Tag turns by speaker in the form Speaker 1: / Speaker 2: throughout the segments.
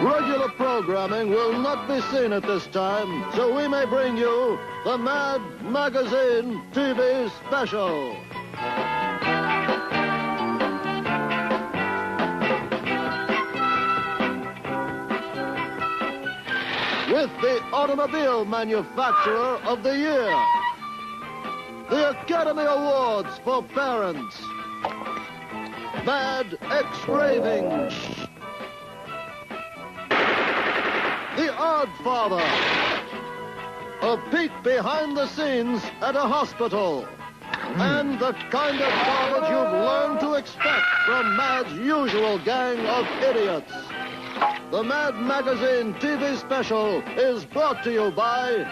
Speaker 1: Regular programming will not be seen at this time, so we may bring you the Mad Magazine TV special. With the automobile manufacturer of the year, the Academy Awards for parents, Mad X-Raving, The Odd Father, a peek behind the scenes at a hospital, and the kind of garbage you've learned to expect from Mad's usual gang of idiots. The Mad Magazine TV special is brought to you by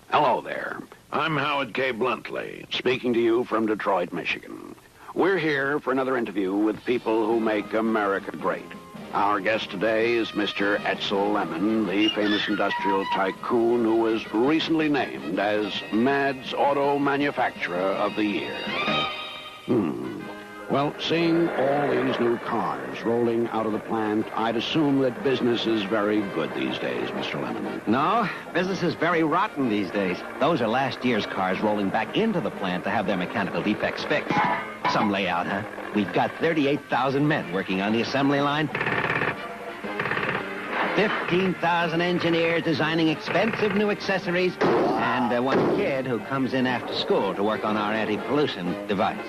Speaker 2: Hello there. I'm Howard K. Bluntly, speaking to you from Detroit, Michigan. We're here for another interview with people who make America great. Our guest today is Mr. Edsel Lemon, the famous industrial tycoon who was recently named as Mad's Auto Manufacturer of the Year. Well, seeing all these new cars rolling out of the plant, I'd assume that business is very good these days, Mr. Lemon.
Speaker 3: No, business is very rotten these days. Those are last year's cars rolling back into the plant to have their mechanical defects fixed. Some layout, huh? We've got 38,000 men working on the assembly line. 15,000 engineers designing expensive new accessories, and one kid who comes in after school to work on our anti-pollution device.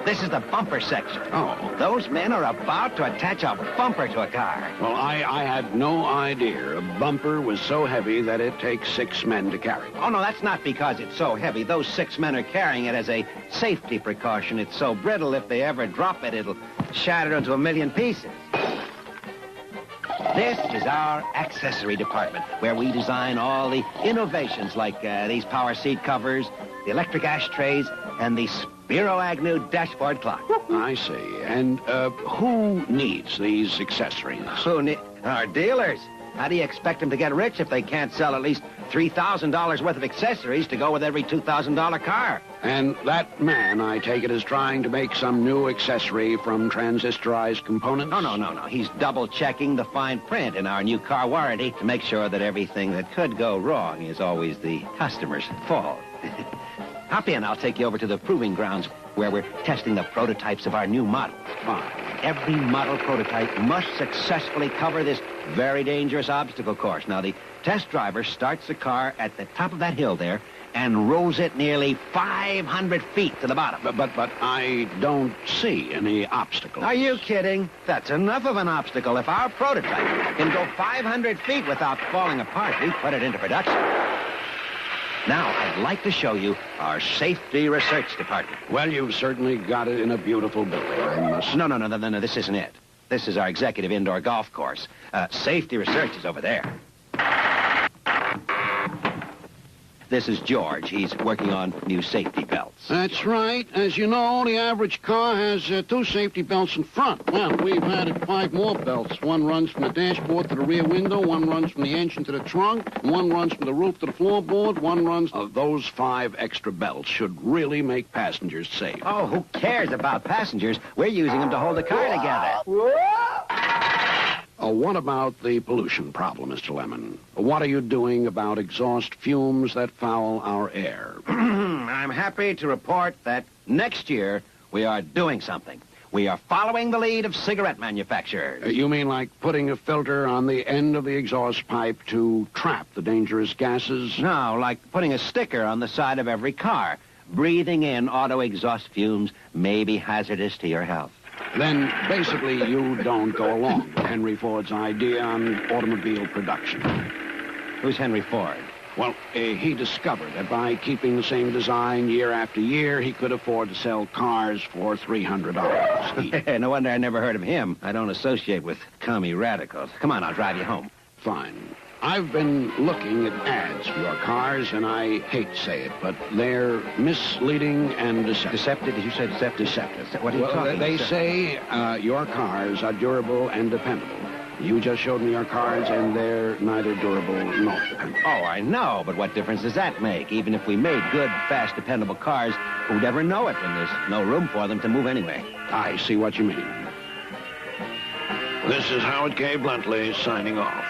Speaker 3: This is the bumper section.
Speaker 2: Oh.
Speaker 3: Those men are about to attach a bumper to a car.
Speaker 2: Well, I had no idea a bumper was so heavy that it takes 6 men to carry it.
Speaker 3: Oh, no, that's not because it's so heavy. Those 6 men are carrying it as a safety precaution. It's so brittle, if they ever drop it, it'll shatter into a million pieces. This is our accessory department, where we design all the innovations like these power seat covers, the electric ashtrays, and the Spiro Agnew dashboard clock.
Speaker 2: I see. And who needs these accessories?
Speaker 3: Our dealers. How do you expect them to get rich if they can't sell at least $3,000 worth of accessories to go with every $2,000 car?
Speaker 2: And that man, I take it, is trying to make some new accessory from transistorized components?
Speaker 3: No. He's double-checking the fine print in our new car warranty to make sure that everything that could go wrong is always the customer's fault. Hop in, I'll take you over to the proving grounds where we're testing the prototypes of our new models.
Speaker 2: Fine.
Speaker 3: Every model prototype must successfully cover this very dangerous obstacle course. Now, the test driver starts the car at the top of that hill there and rolls it nearly 500 feet to the bottom.
Speaker 2: But I don't see any obstacles.
Speaker 3: Are you kidding? That's enough of an obstacle. If our prototype can go 500 feet without falling apart, we put it into production. Now, I'd like to show you our safety research department.
Speaker 2: Well, you've certainly got it in a beautiful building, I must...
Speaker 3: No, this isn't it. This is our executive indoor golf course. Safety research is over there. This is George. He's working on new safety belts.
Speaker 2: That's right. As you know, the average car has 2 safety belts in front. Well, we've added 5 more belts. One runs from the dashboard to the rear window, one runs from the engine to the trunk, one runs from the roof to the floorboard, one runs... Those 5 extra belts should really make passengers safe.
Speaker 3: Oh, who cares about passengers? We're using them to hold the car together.
Speaker 2: What about the pollution problem, Mr. Lemon? What are you doing about exhaust fumes that foul our air?
Speaker 3: I'm happy to report that next year we are doing something. We are following the lead of cigarette manufacturers.
Speaker 2: You mean like putting a filter on the end of the exhaust pipe to trap the dangerous gases?
Speaker 3: No, like putting a sticker on the side of every car. Breathing in auto exhaust fumes may be hazardous to your health.
Speaker 2: Then, basically, you don't go along with Henry Ford's idea on automobile production.
Speaker 3: Who's Henry Ford?
Speaker 2: Well, he discovered that by keeping the same design year after year, he could afford to sell cars for $300 each.
Speaker 3: No wonder I never heard of him. I don't associate with commie radicals. Come on, I'll drive you home.
Speaker 2: Fine. I've been looking at ads for your cars, and I hate to say it, but they're misleading and deceptive.
Speaker 3: Deceptive? Did you say deceptive?
Speaker 2: Deceptive.
Speaker 3: What are you talking about?
Speaker 2: They say your cars are durable and dependable. You just showed me your cars, and they're neither durable nor dependable.
Speaker 3: Oh, I know, but what difference does that make? Even if we made good, fast, dependable cars, who'd ever know it when there's no room for them to move anyway?
Speaker 2: I see what you mean. This is Howard K. Bluntly signing off.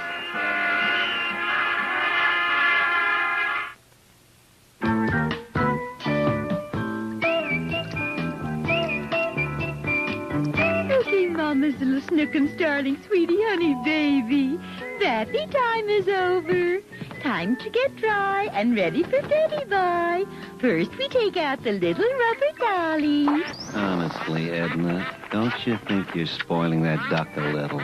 Speaker 4: Okay, Mama's little snookum starling, sweetie, honey, baby. Bappy time is over. Time to get dry and ready for Betty Boy. First, we take out the little rubber dollies.
Speaker 3: Honestly, Edna, don't you think you're spoiling that duck a little?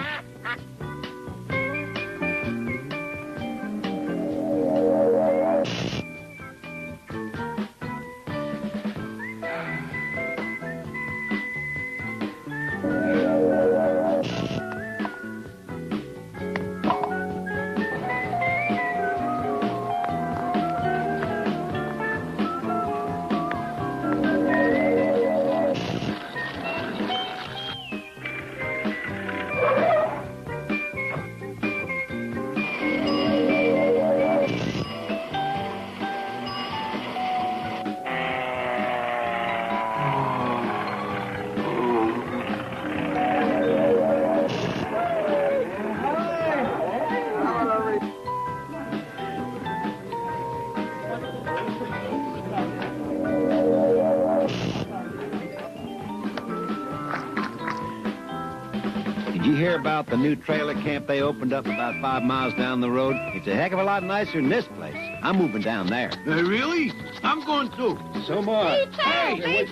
Speaker 3: Did you hear about the new trailer camp they opened up about 5 miles down the road? It's a heck of a lot nicer than this place. I'm moving down there.
Speaker 5: Really? I'm going too.
Speaker 3: So much.
Speaker 4: Wait.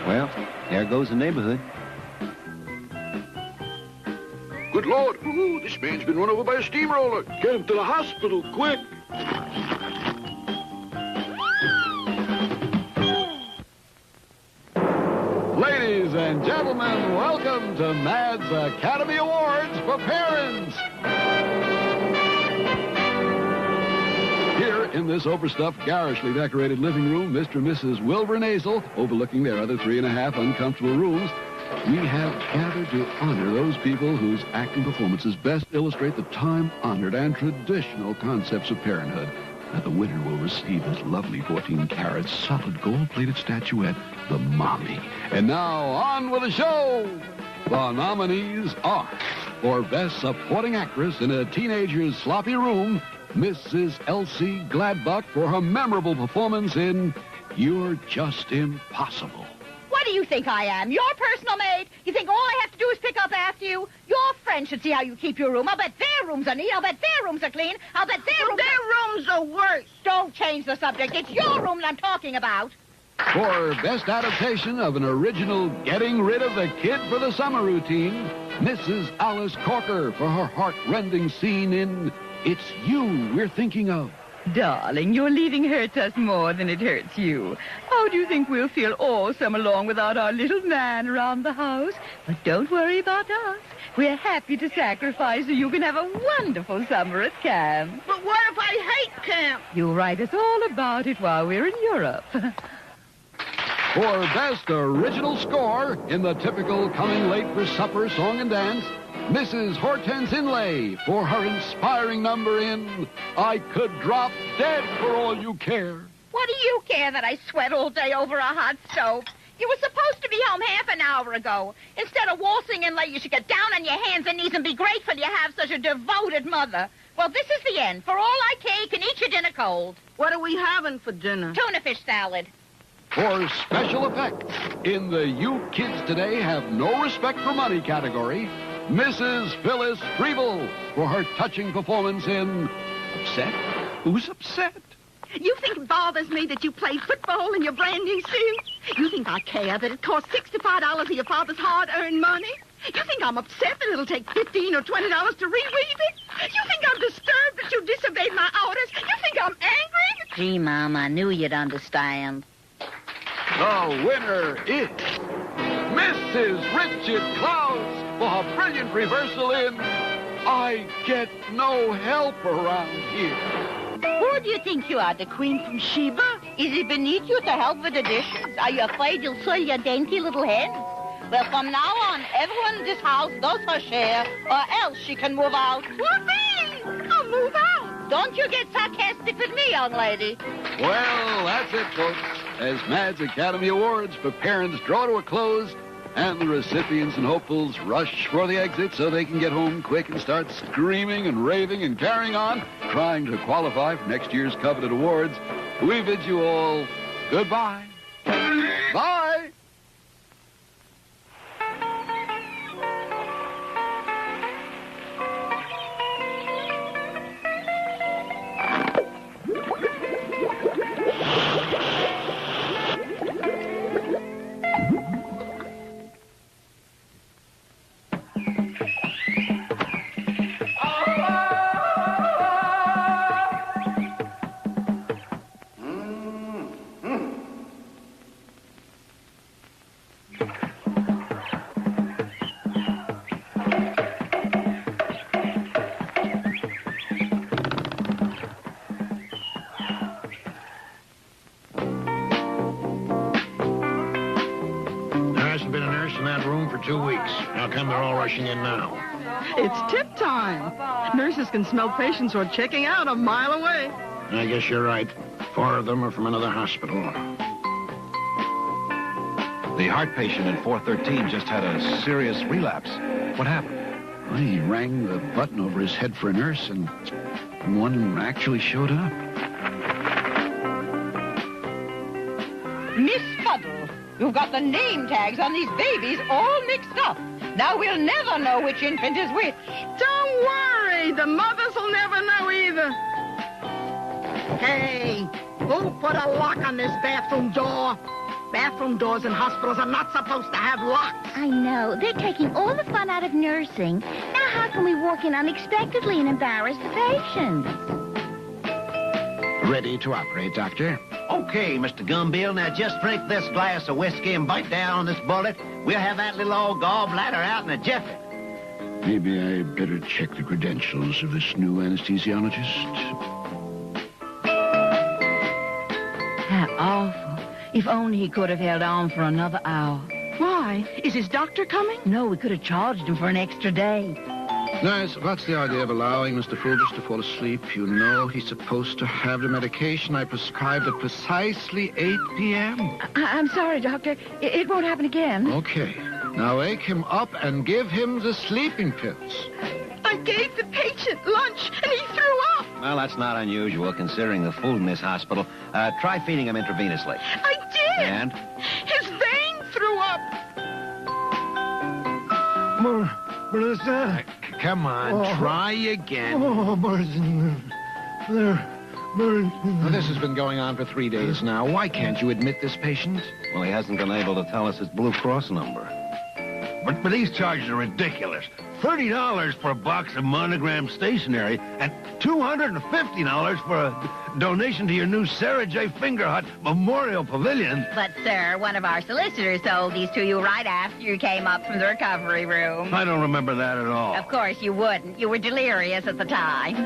Speaker 3: Well, there goes the neighborhood.
Speaker 5: Good Lord. Ooh, this man's been run over by a steamroller. Get him to the hospital, quick.
Speaker 1: Ladies and gentlemen, welcome to Mad's Academy Awards for Parents. Here in this overstuffed, garishly decorated living room, Mr. and Mrs. Wilbur Nasel, overlooking their other 3.5 uncomfortable rooms, we have gathered to honor those people whose acting performances best illustrate the time-honored and traditional concepts of parenthood. Now, the winner will receive this lovely 14-carat solid gold-plated statuette, the Mommy. And now, on with the show! The nominees are, for Best Supporting Actress in a Teenager's Sloppy Room, Mrs. Elsie Gladbuck for her memorable performance in You're Just Impossible.
Speaker 4: What do you think I am? Your personal maid? You think all I have to do is pick up after you? Your friends should see how you keep your room. I'll bet their rooms are neat. I'll bet their rooms are clean. I'll bet their rooms are worse. Don't change the subject. It's your room that I'm talking about.
Speaker 1: For Best Adaptation of an Original Getting Rid of the Kid for the Summer Routine, Mrs. Alice Corker for her heart-rending scene in It's You We're Thinking Of.
Speaker 4: Darling, your leaving hurts us more than it hurts you. How do you think we'll feel all summer long without our little man around the house? But don't worry about us. We're happy to sacrifice so you can have a wonderful summer at camp.
Speaker 6: But what if I hate camp?
Speaker 4: You'll write us all about it while we're in Europe.
Speaker 1: For Best Original Score in the typical coming late for supper song and dance, Mrs. Hortense Inlay for her inspiring number in I Could Drop Dead for All You Care.
Speaker 4: What do you care that I sweat all day over a hot stove? You were supposed to be home half an hour ago. Instead of waltzing in late, you should get down on your hands and knees and be grateful you have such a devoted mother. Well, this is the end. For all I care, you can eat your dinner cold.
Speaker 6: What are we having for dinner?
Speaker 4: Tuna fish salad.
Speaker 1: For special effects in the You Kids Today Have No Respect for Money category, Mrs. Phyllis Freeble for her touching performance in Upset? Who's upset?
Speaker 6: You think it bothers me that you play football in your brand new suit? You think I care that it costs $65 of your father's hard-earned money? You think I'm upset that it'll take $15 or $20 to reweave it? You think I'm disturbed that you disobeyed my orders? You think I'm angry?
Speaker 4: Gee, Mom, I knew you'd understand.
Speaker 1: The winner is
Speaker 5: Mrs. Richard Clouds for her brilliant reversal in I Get No Help Around Here.
Speaker 6: Who do you think you are, the Queen from Sheba?
Speaker 4: Is it beneath you to help with the dishes? Are you afraid you'll soil your dainty little hands? Well, from now on, everyone in this house does her share, or else she can move out.
Speaker 6: Whoopee! I'll move out.
Speaker 4: Don't you get sarcastic with me, young lady.
Speaker 5: Well, that's it, folks. As Mad's Academy Awards for parents draw to a close, and the recipients and hopefuls rush for the exit so they can get home quick and start screaming and raving and carrying on, trying to qualify for next year's coveted awards, we bid you all goodbye. Bye!
Speaker 2: Been a nurse in that room for 2 weeks. How come they're all rushing in now?
Speaker 6: It's tip time. Nurses can smell patients who are checking out a mile away.
Speaker 2: I guess you're right. 4 of them are from another hospital.
Speaker 3: The heart patient in 413 just had a serious relapse. What happened?
Speaker 5: Well, he rang the button over his head for a nurse, and one actually showed up.
Speaker 4: Miss Fuddle, you've got the name tags on these babies all mixed up. Now we'll never know which infant is which.
Speaker 6: Don't worry. The mothers will never know either. Hey, who put a lock on this bathroom door? Bathroom doors in hospitals are not supposed to have locks.
Speaker 7: I know. They're taking all the fun out of nursing. Now how can we walk in unexpectedly and embarrass the patients?
Speaker 2: Ready to operate, Doctor.
Speaker 3: Okay, Mr. Gumbill, now just drink this glass of whiskey and bite down on this bullet. We'll have that little old gallbladder out in a jiffy.
Speaker 5: Maybe I better check the credentials of this new anesthesiologist.
Speaker 8: How awful. If only he could have held on for another hour.
Speaker 6: Why? Is his doctor coming?
Speaker 8: No, we could have charged him for an extra day.
Speaker 9: Nurse, what's the idea of allowing Mr. Fulbus to fall asleep? You know he's supposed to have the medication I prescribed at precisely 8 p.m.
Speaker 8: I'm sorry, Doctor. It won't happen again.
Speaker 9: Okay. Now wake him up and give him the sleeping pills.
Speaker 6: I gave the patient lunch and he threw up.
Speaker 3: Well, that's not unusual, considering the food in this hospital. Try feeding him intravenously.
Speaker 6: I did.
Speaker 3: And?
Speaker 6: His vein threw up.
Speaker 9: Melissa?
Speaker 2: Come on, try again.
Speaker 9: Oh, Martin. Well, this has been going on for 3 days now. Why can't you admit this patient?
Speaker 3: Well, he hasn't been able to tell us his Blue Cross number.
Speaker 10: But these charges are ridiculous. $30 for a box of monogram stationery and $250 for a donation to your new Sarah J. Fingerhut Memorial Pavilion.
Speaker 4: But, sir, one of our solicitors sold these to you right after you came up from the recovery room.
Speaker 10: I don't remember that at all.
Speaker 4: Of course you wouldn't. You were delirious at the time.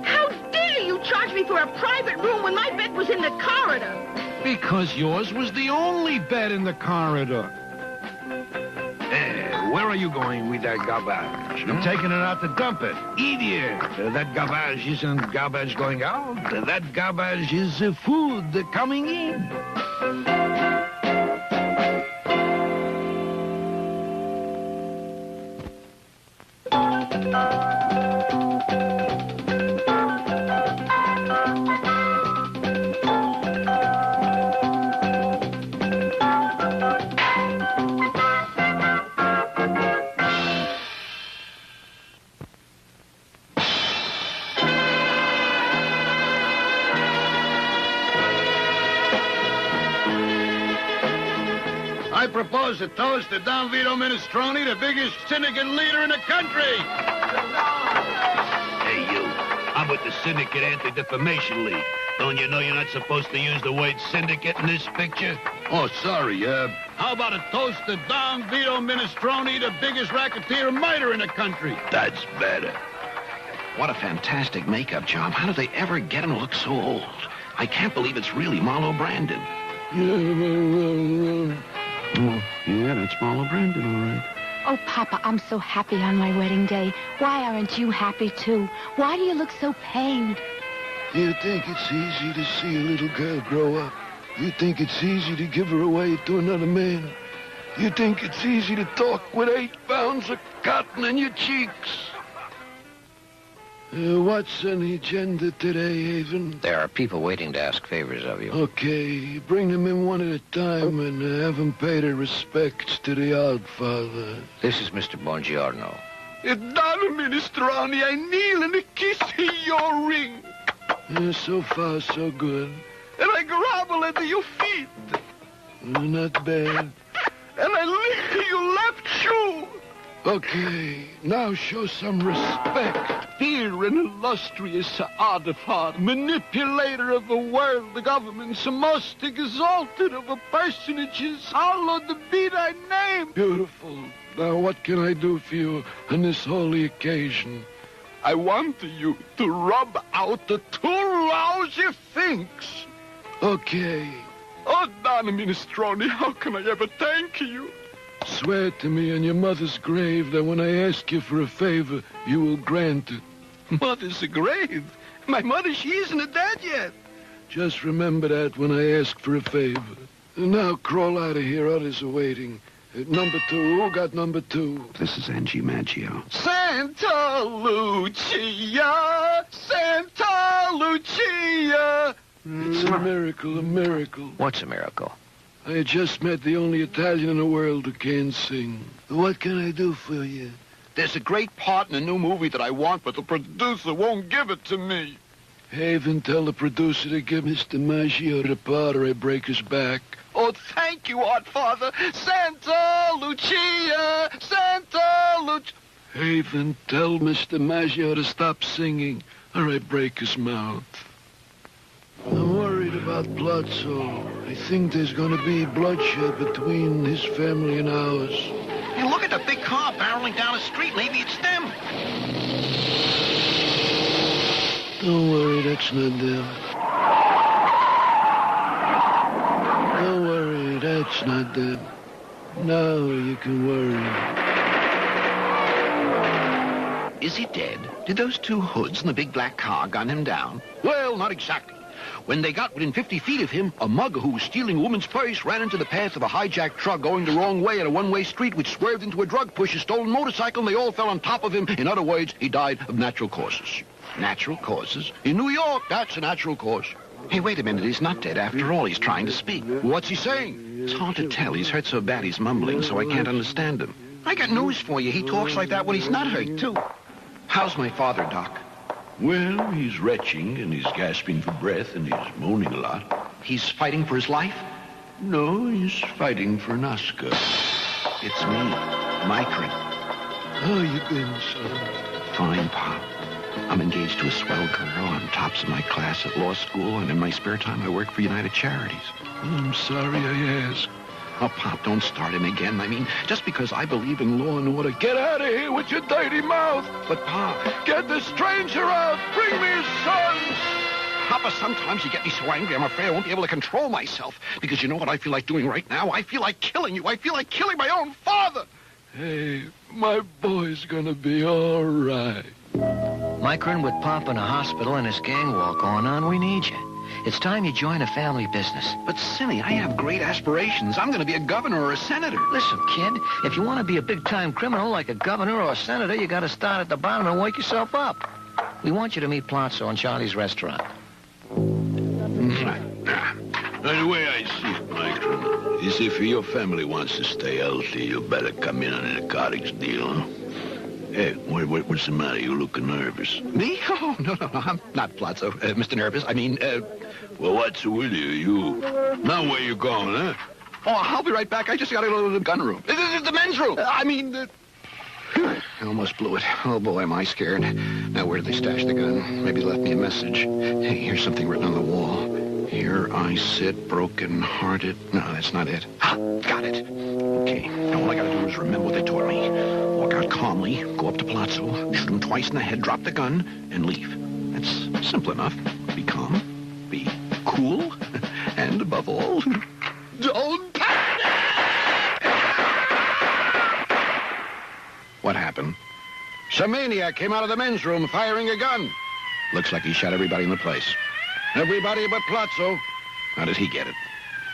Speaker 6: How dare you charge me for a private room when my bed was in the corridor?
Speaker 9: Because yours was the only bed in the corridor.
Speaker 10: Where are you going with that garbage? I'm taking it out to dump it. Idiot. That garbage isn't garbage going out. That garbage is food coming in.
Speaker 5: I propose a toast to Don Vito Minestrone, the biggest syndicate leader in the country.
Speaker 10: Hey, you. I'm with the Syndicate Anti-Defamation League. Don't you know you're not supposed to use the word syndicate in this picture?
Speaker 5: Oh, sorry. How about a toast to Don Vito Minestrone, the biggest racketeer and miter in the country?
Speaker 10: That's better.
Speaker 3: What a fantastic makeup job. How do they ever get him to look so old? I can't believe it's really Marlo Brandon. Oh, yeah, that's Marlo Brandon, all right.
Speaker 7: Oh, Papa, I'm so happy on my wedding day. Why aren't you happy, too? Why do you look so pained?
Speaker 1: You think it's easy to see a little girl grow up? You think it's easy to give her away to another man? You think it's easy to talk with 8 pounds of cotton in your cheeks? What's on the agenda today, Haven?
Speaker 3: There are people waiting to ask favors of you.
Speaker 1: Okay, bring them in one at a time and have them pay their respects to the Oddfather.
Speaker 3: This is Mr. Bongiorno.
Speaker 1: Donna Minestrone, I kneel and kiss your ring. So far, so good. And I grovel at your feet. Not bad. And I lick your left shoe. Okay, now show some respect. Dear and illustrious Oddfather, manipulator of the world, the government's most exalted of the personages, hallowed be thy name. Beautiful. Now what can I do for you on this holy occasion? I want you to rub out the 2 lousy thinks. Okay. Oh, Donna Minestrone, how can I ever thank you? Swear to me on your mother's grave that when I ask you for a favor, you will grant it. Mother's grave? My mother, she isn't dead yet. Just remember that when I ask for a favor. Now crawl out of here, others are waiting. Number 2, who got number 2?
Speaker 2: This is Angie Maggio.
Speaker 1: Santa Lucia! Santa Lucia! It's a miracle, a miracle.
Speaker 3: What's a miracle?
Speaker 1: I just met the only Italian in the world who can sing. What can I do for you?
Speaker 5: There's a great part in a new movie that I want, but the producer won't give it to me.
Speaker 1: Haven, tell the producer to give Mr. Maggio the part or I break his back.
Speaker 5: Oh, thank you, Oddfather. Santa Lucia! Santa Lucia!
Speaker 1: Haven, tell Mr. Maggio to stop singing or I break his mouth. I'm worried about Plazzo. I think there's going to be bloodshed between his family and ours.
Speaker 3: Hey, look at the big car barreling down the street. Maybe it's them.
Speaker 1: Don't worry, that's not them. Don't worry, that's not them. Now you can worry.
Speaker 3: Is he dead? Did those 2 hoods in the big black car gun him down?
Speaker 5: Well, not exactly. When they got within 50 feet of him, a mugger who was stealing a woman's purse ran into the path of a hijacked truck going the wrong way at a one-way street, which swerved into a drug push, a stolen motorcycle, and they all fell on top of him. In other words, he died of natural causes.
Speaker 3: Natural causes?
Speaker 5: In New York, that's a natural cause.
Speaker 3: Hey, wait a minute. He's not dead after all. He's trying to speak.
Speaker 5: What's he saying?
Speaker 3: It's hard to tell. He's hurt so bad he's mumbling, so I can't understand him. I got news for you. He talks like that when he's not hurt, too. How's my father, Doc?
Speaker 10: Well, he's retching, and he's gasping for breath, and he's moaning a lot.
Speaker 3: He's fighting for his life?
Speaker 10: No, he's fighting for an Oscar.
Speaker 3: It's me, Micron.
Speaker 1: How you been, son?
Speaker 3: Fine, Pop. I'm engaged to a swell girl. I'm tops of my class at law school, and in my spare time, I work for United Charities.
Speaker 1: I'm sorry I asked.
Speaker 3: Oh, Pop, don't start him again. I mean, just because I believe in law and order.
Speaker 1: Get out of here with your dirty mouth.
Speaker 3: But, Pop...
Speaker 1: Get the stranger out. Bring me his sons.
Speaker 3: Papa, sometimes you get me so angry, I'm afraid I won't be able to control myself. Because you know what I feel like doing right now? I feel like killing you. I feel like killing my own father.
Speaker 1: Hey, my boy's gonna be all right.
Speaker 11: Micron, with Pop in a hospital and his gang war going on, we need you. It's time you join a family business.
Speaker 3: But, Silly, I have great aspirations. I'm going to be a governor or a senator.
Speaker 11: Listen, kid, if you want to be a big-time criminal like a governor or a senator, you got to start at the bottom and wake yourself up. We want you to meet Plazzo in Charlie's restaurant.
Speaker 10: The way I see it, Micron, is if your family wants to stay healthy, you better come in on a narcotics deal, huh? Hey, what's the matter? You looking nervous.
Speaker 3: Me? Oh, no, I'm not Plazzo. Mr. Nervous. I mean,
Speaker 10: Well, what's with you? Now where you going, huh?
Speaker 3: Oh, I'll be right back. I just got to go to the gun room. The men's room. I mean,
Speaker 2: I almost blew it. Oh, boy, am I scared. Now, where did they stash the gun? Maybe left me a message. Hey, here's something written on the wall. Here I sit, broken-hearted. No, that's not it. Ah, got it. Okay, now all I gotta do is remember what they taught me. Walk out calmly, go up to Palazzo, shoot him twice in the head, drop the gun, and leave. That's simple enough. Be calm, be cool, and above all, don't panic! What happened? Some maniac came out of the men's room firing a gun. Looks like he shot everybody in the place. Everybody but Palazzo. How did he get it?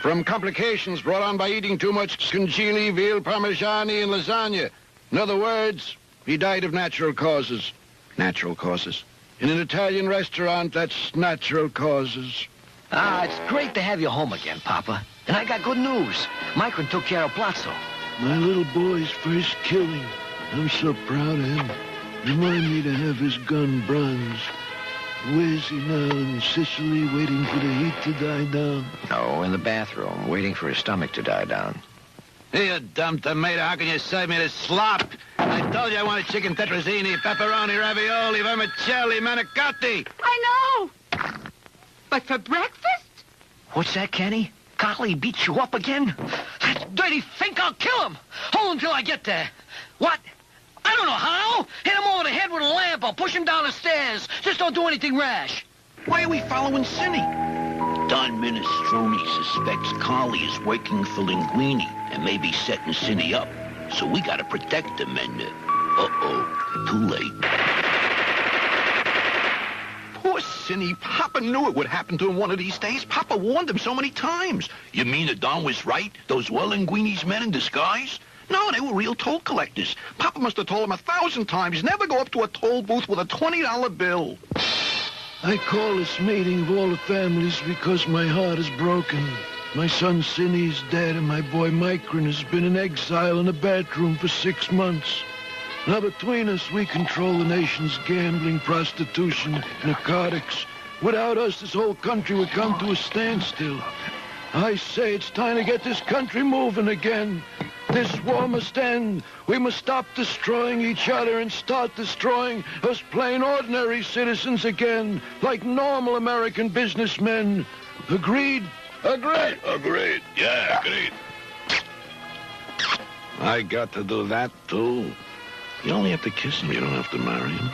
Speaker 2: From complications brought on by eating too much scungili, veal parmigiani, and lasagna. In other words, he died of natural causes. Natural causes? In an Italian restaurant, that's natural causes.
Speaker 11: Ah, it's great to have you home again, Papa. And I got good news. Micron took care of Palazzo.
Speaker 10: My little boy's first killing. I'm so proud of him. Remind me to have his gun bronze. Where's he now? In Sicily, waiting for the heat to die down?
Speaker 11: No, in the bathroom, waiting for his stomach to die down.
Speaker 2: Hey, you dumb tomato, how can you serve me this slop? I told you I wanted chicken tetrazzini, pepperoni, ravioli, vermicelli, manicotti.
Speaker 6: I know. But for breakfast?
Speaker 11: What's that, Kenny? Golly, beat you up again? That dirty fink, I'll kill him. Hold him till I get there. What? I don't know how. Hit him over the head with a lamp or push him down the stairs. Just don't do anything rash.
Speaker 2: Why are we following Cindy?
Speaker 12: Don Minestrone suspects Carly is working for Linguini and may be setting Cindy up. So we gotta protect him and, too late.
Speaker 2: Poor Cindy. Papa knew it would happen to him one of these days. Papa warned him so many times.
Speaker 12: You mean that Don was right? Those were Linguini's men in disguise?
Speaker 2: No, they were real toll collectors. Papa must have told him 1,000 times, never go up to a toll booth with a $20 bill.
Speaker 10: I call this meeting of all the families because my heart is broken. My son Cindy's dead, and my boy Micron has been in exile in a bathroom for 6 months. Now, between us, we control the nation's gambling, prostitution, narcotics. Without us, this whole country would come to a standstill. I say it's time to get this country moving again. This war must end. We must stop destroying each other and start destroying us plain ordinary citizens again, like normal American businessmen. Agreed?
Speaker 2: Agreed.
Speaker 12: Agreed. Yeah, agreed.
Speaker 2: I got to do that, too. You only have to kiss him. You don't have to marry him.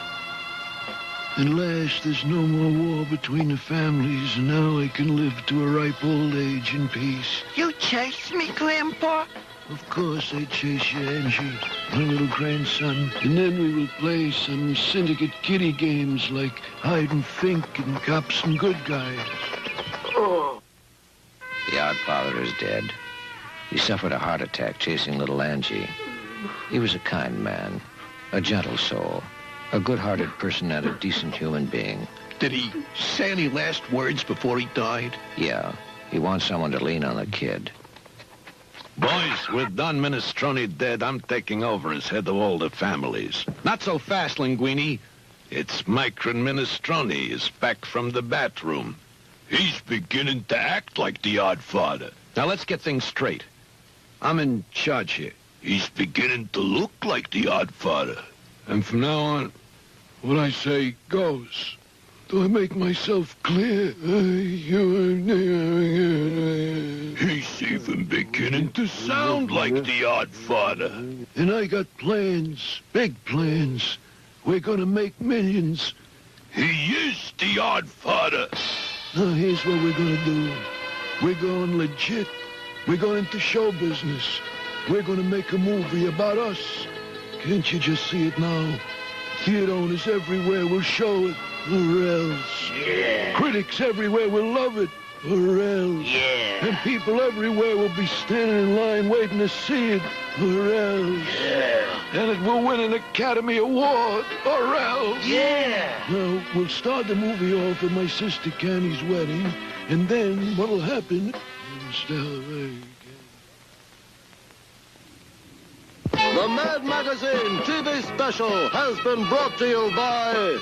Speaker 10: At last, there's no more war between the families, and now I can live to a ripe old age in peace.
Speaker 6: You chased me, Grandpa?
Speaker 10: Of course I chase you, Angie, my little grandson. And then we will play some syndicate kiddie games like hide and think and cops and good guys.
Speaker 11: The odd father is dead. He suffered a heart attack chasing little Angie. He was a kind man, a gentle soul, a good-hearted person and a decent human being.
Speaker 12: Did he say any last words before he died?
Speaker 11: Yeah, he wants someone to lean on the kid.
Speaker 2: Boys, with Don Minestrone dead, I'm taking over as head of all the families. Not so fast, Linguini. It's Micron Minestrone is back from the bathroom.
Speaker 12: He's beginning to act like the odd father.
Speaker 2: Now, let's get things straight. I'm in charge here.
Speaker 12: He's beginning to look like the odd father.
Speaker 10: And from now on, what I say goes. Do I make myself clear?
Speaker 12: He's even beginning to sound like the odd father.
Speaker 10: And I got plans, big plans. We're gonna make millions.
Speaker 12: He is the odd father.
Speaker 10: Now, here's what we're gonna do. We're going legit. We're going into show business. We're gonna make a movie about us. Can't you just see it now? Theater owners everywhere will show it, or else.
Speaker 12: Yeah.
Speaker 10: Critics everywhere will love it, or else.
Speaker 12: Yeah.
Speaker 10: And people everywhere will be standing in line waiting to see it, or else.
Speaker 12: Yeah.
Speaker 10: And it will win an Academy Award, or else.
Speaker 12: Yeah.
Speaker 10: Now, we'll start the movie off at my sister Connie's wedding, and then what'll happen?
Speaker 1: The Mad Magazine TV special has been brought to you by...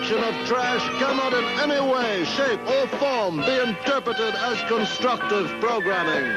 Speaker 1: collection of trash cannot in any way, shape, or form be interpreted as constructive programming.